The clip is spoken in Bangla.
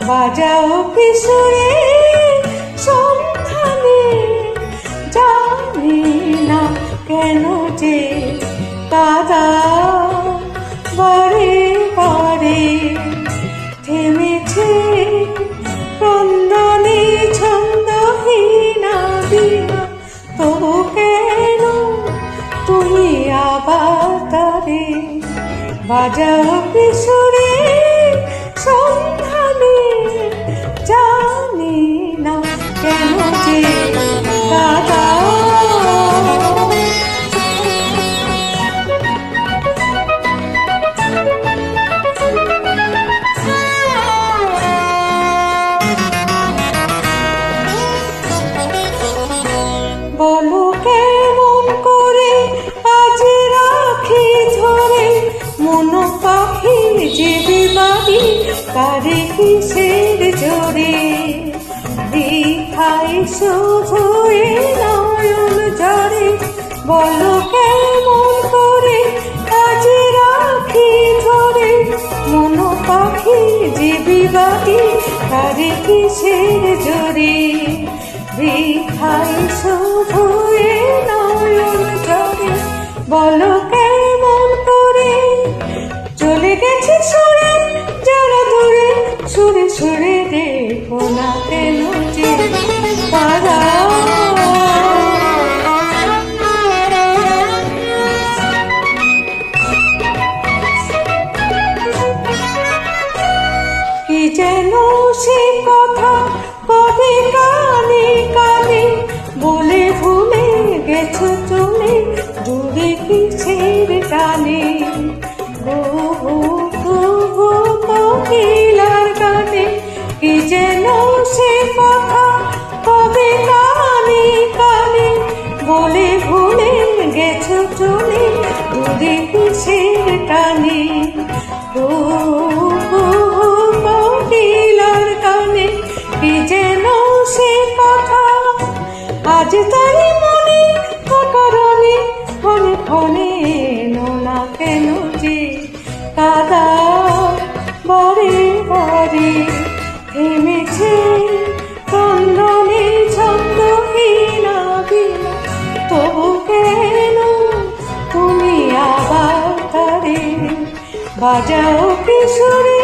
বাজাও কিশোরে সন্ধানে, জানি না কেন যে কাদা বারে বারে থেমেছে ক্রন্দনে ছন্দহীনা বিনা। তবু কেন তুমি আবার তারে বাজাও কিশোরে সন্ধানে, জানি না কেন যে কাদা। বলো কেমন করে আজ রাখি ধরে মন পাখি জীবী বাড়ি কারে কিসের জোরে। বৃথায় শুধু এ নয়ন ঝরে, বলো কেমন করে আজ রাখি ধরে মন পাখি জীবী বাড়ি কারে কিসের জোরে। বৃথায় শুধু এ নয়ন ঝরে, বলো কেমন করে চলে গেছে সুরে যারা দূরে। সুরে সুরে দেখো না কেন যে তারা। কি যেন সে কথা কবে কানে কানে বলে ভুলে গেছো চলে দূরে কিসের টানে। কোকিলার গানে কি যেন সে কথা কবে কানে কানে বলে ভুলে গেছো চলে দূরে কিসের টানে। কোকিলার গানে কি যেন সে কথা আজ তারি মনে কারণে ফনে ফনে এলো না কেন যে কাদা বারে বারে থেমেছে ক্রন্দনে ছন্দহীনা বিনা। তবু কেন তুমি আবার তারে বাজাও কিশোরে।